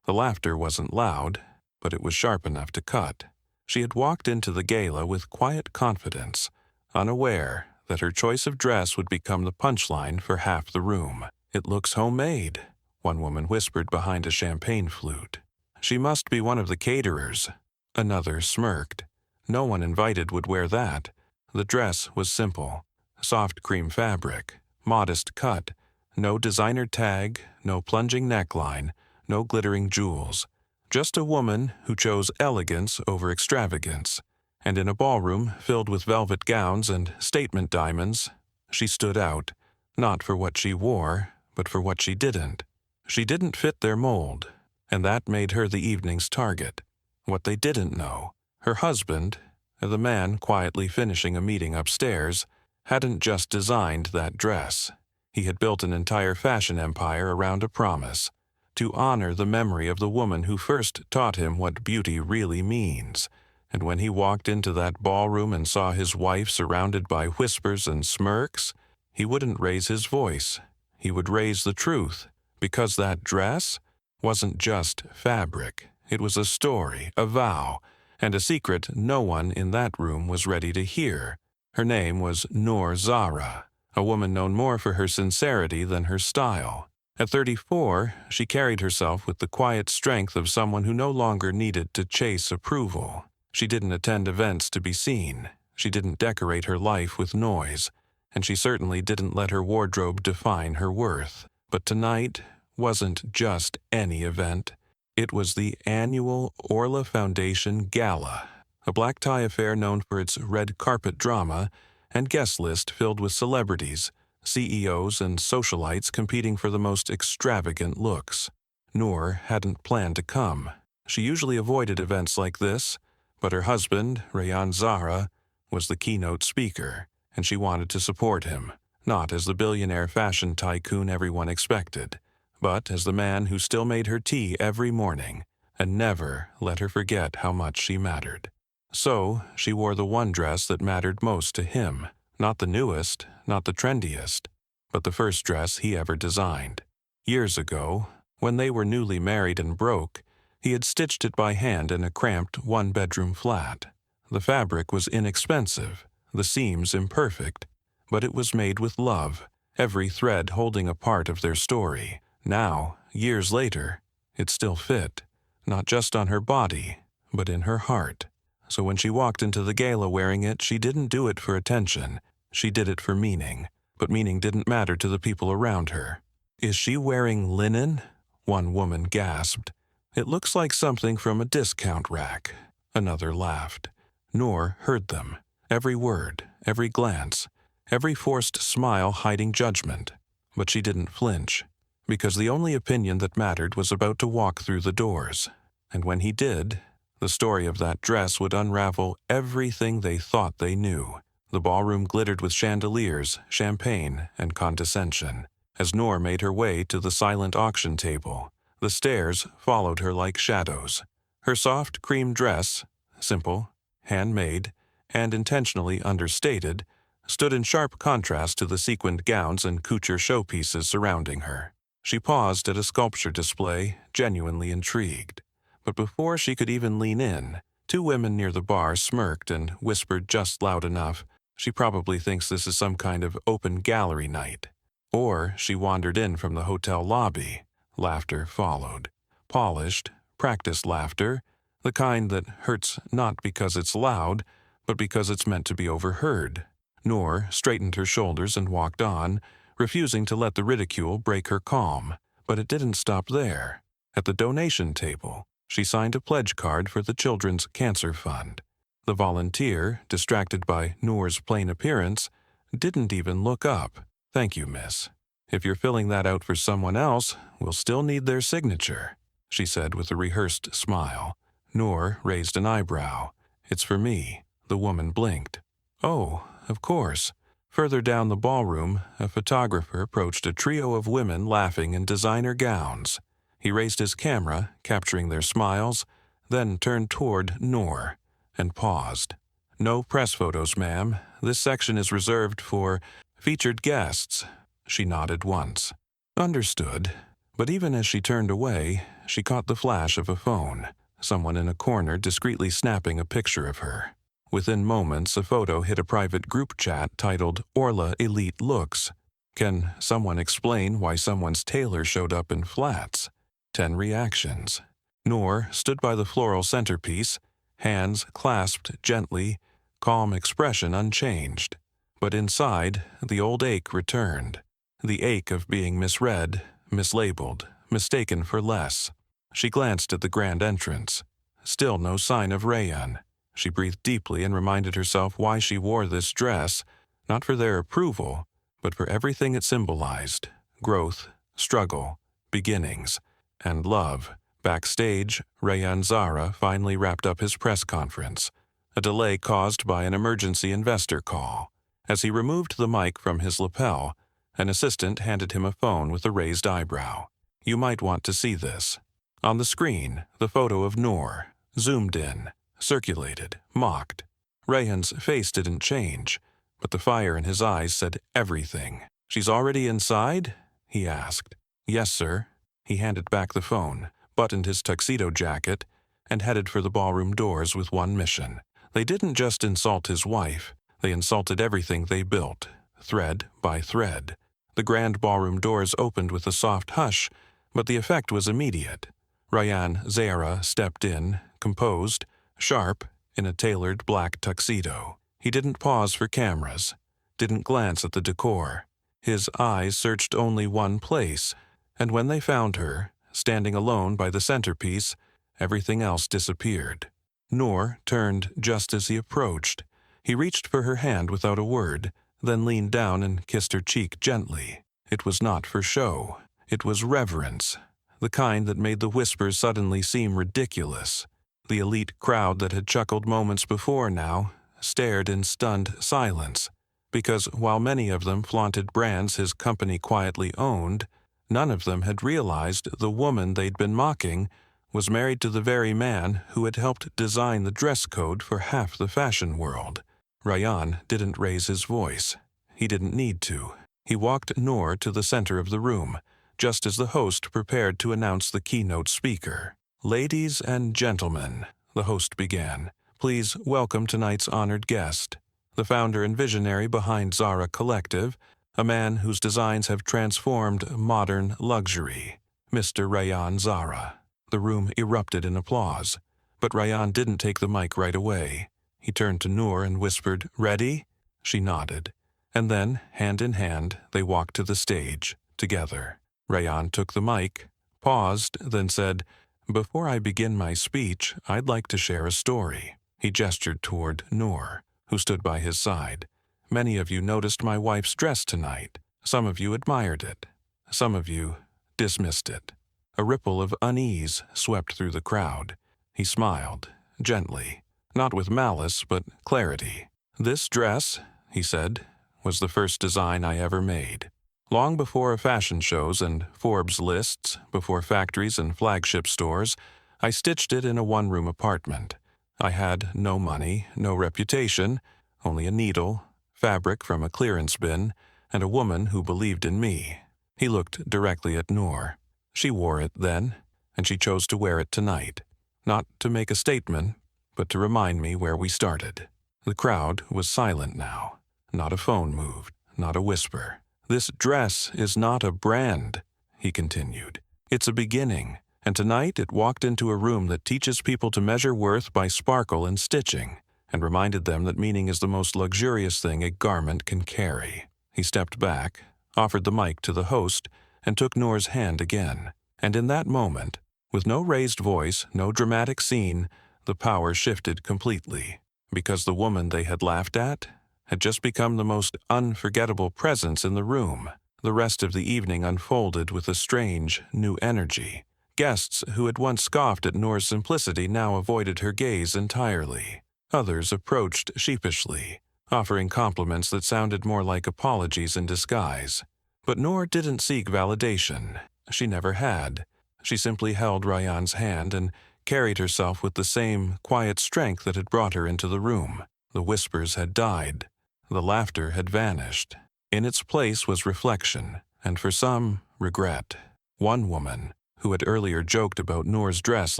The laughter wasn't loud, but it was sharp enough to cut. She had walked into the gala with quiet confidence, unaware that her choice of dress would become the punchline for half the room. "It looks homemade," one woman whispered behind a champagne flute. "She must be one of the caterers." Another smirked. No one invited would wear that. The dress was simple. Soft cream fabric, modest cut, no designer tag, no plunging neckline, no glittering jewels. Just a woman who chose elegance over extravagance. And in a ballroom filled with velvet gowns and statement diamonds, she stood out, not for what she wore, but for what she didn't. She didn't fit their mold, and that made her the evening's target. What they didn't know, her husband, the man quietly finishing a meeting upstairs, hadn't just designed that dress. He had built an entire fashion empire around a promise, to honor the memory of the woman who first taught him what beauty really means. And when he walked into that ballroom and saw his wife surrounded by whispers and smirks, he wouldn't raise his voice. He would raise the truth, because that dress wasn't just fabric. It was a story, a vow, and a secret no one in that room was ready to hear. Her name was Noor Zahra, a woman known more for her sincerity than her style. At 34, she carried herself with the quiet strength of someone who no longer needed to chase approval. She didn't attend events to be seen. She didn't decorate her life with noise. And she certainly didn't let her wardrobe define her worth. But tonight wasn't just any event. It was the annual Orla Foundation Gala, a black tie affair known for its red carpet drama and guest list filled with celebrities, CEOs, and socialites competing for the most extravagant looks. Noor hadn't planned to come. She usually avoided events like this, but her husband, Rayyan Zahra, was the keynote speaker, and she wanted to support him, not as the billionaire fashion tycoon everyone expected, but as the man who still made her tea every morning and never let her forget how much she mattered. So she wore the one dress that mattered most to him, not the newest, not the trendiest, but the first dress he ever designed. Years ago, when they were newly married and broke, he had stitched it by hand in a cramped one-bedroom flat. The fabric was inexpensive, the seams imperfect, but it was made with love, every thread holding a part of their story. Now, years later, it still fit, not just on her body, but in her heart. So when she walked into the gala wearing it, she didn't do it for attention. She did it for meaning, but meaning didn't matter to the people around her. "Is she wearing linen?" one woman gasped. "It looks like something from a discount rack." Another laughed. Noor heard them, every word, every glance, every forced smile hiding judgment. But she didn't flinch, because the only opinion that mattered was about to walk through the doors. And when he did, the story of that dress would unravel everything they thought they knew. The ballroom glittered with chandeliers, champagne, and condescension. As Noor made her way to the silent auction table, the stairs followed her like shadows. Her soft cream dress, simple, handmade, and intentionally understated, stood in sharp contrast to the sequined gowns and couture showpieces surrounding her. She paused at a sculpture display, genuinely intrigued. But before she could even lean in, two women near the bar smirked and whispered just loud enough, "She probably thinks this is some kind of open gallery night." Or she wandered in from the hotel lobby. Laughter followed. Polished, practiced laughter, the kind that hurts not because it's loud, but because it's meant to be overheard. Noor straightened her shoulders and walked on, refusing to let the ridicule break her calm. But it didn't stop there. At the donation table, she signed a pledge card for the Children's Cancer Fund. The volunteer, distracted by Noor's plain appearance, didn't even look up. "Thank you, miss. If you're filling that out for someone else, we'll still need their signature," she said with a rehearsed smile. Noor raised an eyebrow. "It's for me." The woman blinked. "Oh, of course." Further down the ballroom, a photographer approached a trio of women laughing in designer gowns. He raised his camera, capturing their smiles, then turned toward Noor and paused. "No press photos, ma'am. This section is reserved for featured guests." She nodded once. "Understood." But even as she turned away, she caught the flash of a phone, someone in a corner discreetly snapping a picture of her. Within moments, a photo hit a private group chat titled Orla Elite Looks. Can someone explain why someone's tailor showed up in flats? 10 reactions. Noor stood by the floral centerpiece, hands clasped gently, calm expression unchanged. But inside, the old ache returned. The ache of being misread, mislabeled, mistaken for less. She glanced at the grand entrance. Still no sign of Rayan. She breathed deeply and reminded herself why she wore this dress, not for their approval, but for everything it symbolized: growth, struggle, beginnings, and love. Backstage, Rayan Zara finally wrapped up his press conference, a delay caused by an emergency investor call. As he removed the mic from his lapel, an assistant handed him a phone with a raised eyebrow. "You might want to see this." On the screen, the photo of Noor, zoomed in, circulated, mocked. Rayan's face didn't change, but the fire in his eyes said everything. "She's already inside?" he asked. "Yes, sir." He handed back the phone, buttoned his tuxedo jacket, and headed for the ballroom doors with one mission. They didn't just insult his wife, they insulted everything they built, thread by thread. The grand ballroom doors opened with a soft hush, but the effect was immediate. Rayan Zara stepped in, composed, sharp, in a tailored black tuxedo. He didn't pause for cameras, didn't glance at the decor. His eyes searched only one place, and when they found her, standing alone by the centerpiece, everything else disappeared. Noor turned just as he approached. He reached for her hand without a word, then leaned down and kissed her cheek gently. It was not for show. It was reverence, the kind that made the whispers suddenly seem ridiculous. The elite crowd that had chuckled moments before now stared in stunned silence, because while many of them flaunted brands his company quietly owned, none of them had realized the woman they'd been mocking was married to the very man who had helped design the dress code for half the fashion world. Rayan didn't raise his voice. He didn't need to. He walked Noor to the center of the room, just as the host prepared to announce the keynote speaker. "Ladies and gentlemen," the host began, "please welcome tonight's honored guest, the founder and visionary behind Zara Collective, a man whose designs have transformed modern luxury, Mr. Rayan Zara." The room erupted in applause, but Rayan didn't take the mic right away. He turned to Noor and whispered, "Ready?" She nodded, and then, hand in hand, they walked to the stage, together. Rayan took the mic, paused, then said, "Before I begin my speech, I'd like to share a story." He gestured toward Noor, who stood by his side. "Many of you noticed my wife's dress tonight. Some of you admired it. Some of you dismissed it." A ripple of unease swept through the crowd. He smiled, gently, not with malice, but clarity. "This dress," he said, "was the first design I ever made. Long before fashion shows and Forbes lists, before factories and flagship stores, I stitched it in a one-room apartment. I had no money, no reputation, only a needle, fabric from a clearance bin, and a woman who believed in me." He looked directly at Noor. "She wore it then, and she chose to wear it tonight. Not to make a statement, but to remind me where we started." The crowd was silent now. Not a phone moved, not a whisper. "This dress is not a brand," he continued. "It's a beginning, and tonight it walked into a room that teaches people to measure worth by sparkle and stitching, and reminded them that meaning is the most luxurious thing a garment can carry." He stepped back, offered the mic to the host, and took Noor's hand again. And in that moment, with no raised voice, no dramatic scene, the power shifted completely, because the woman they had laughed at had just become the most unforgettable presence in the room. The rest of the evening unfolded with a strange, new energy. Guests who had once scoffed at Noor's simplicity now avoided her gaze entirely. Others approached sheepishly, offering compliments that sounded more like apologies in disguise. But Noor didn't seek validation. She never had. She simply held Rayan's hand and carried herself with the same quiet strength that had brought her into the room. The whispers had died. The laughter had vanished. In its place was reflection, and for some, regret. One woman, who had earlier joked about Noor's dress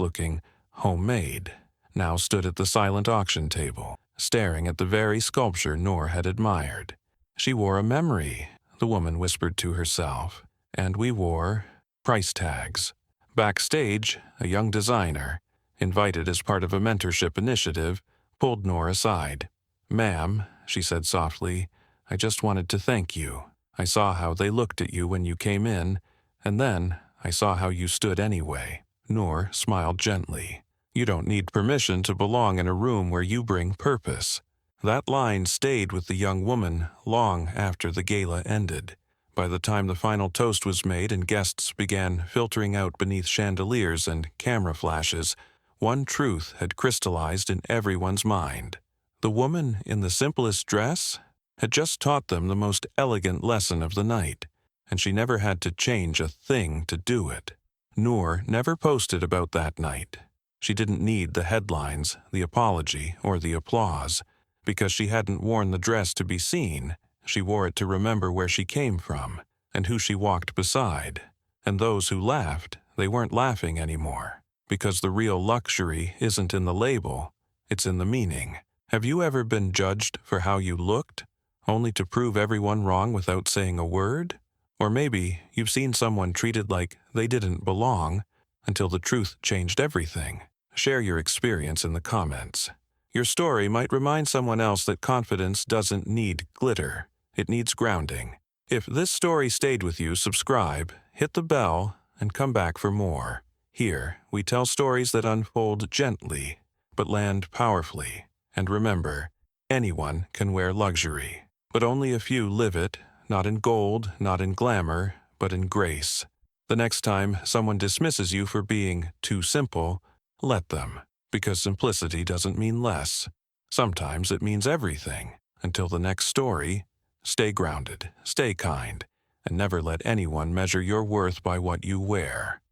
looking homemade, now stood at the silent auction table, staring at the very sculpture Noor had admired. She wore a memory, the woman whispered to herself, and we wore price tags. Backstage, a young designer, invited as part of a mentorship initiative, pulled Noor aside. "Ma'am," she said softly, "I just wanted to thank you. I saw how they looked at you when you came in, and then I saw how you stood anyway." Noor smiled gently. "You don't need permission to belong in a room where you bring purpose." That line stayed with the young woman long after the gala ended. By the time the final toast was made and guests began filtering out beneath chandeliers and camera flashes, one truth had crystallized in everyone's mind. The woman in the simplest dress had just taught them the most elegant lesson of the night, and she never had to change a thing to do it. Noor never posted about that night. She didn't need the headlines, the apology, or the applause. Because she hadn't worn the dress to be seen, she wore it to remember where she came from, and who she walked beside. And those who laughed, they weren't laughing anymore. Because the real luxury isn't in the label, it's in the meaning. Have you ever been judged for how you looked, only to prove everyone wrong without saying a word? Or maybe you've seen someone treated like they didn't belong until the truth changed everything. Share your experience in the comments. Your story might remind someone else that confidence doesn't need glitter. It needs grounding. If this story stayed with you, subscribe, hit the bell, and come back for more. Here, we tell stories that unfold gently, but land powerfully. And remember, anyone can wear luxury, but only a few live it, not in gold, not in glamour, but in grace. The next time someone dismisses you for being too simple, let them. Because simplicity doesn't mean less. Sometimes it means everything. Until the next story, stay grounded, stay kind, and never let anyone measure your worth by what you wear.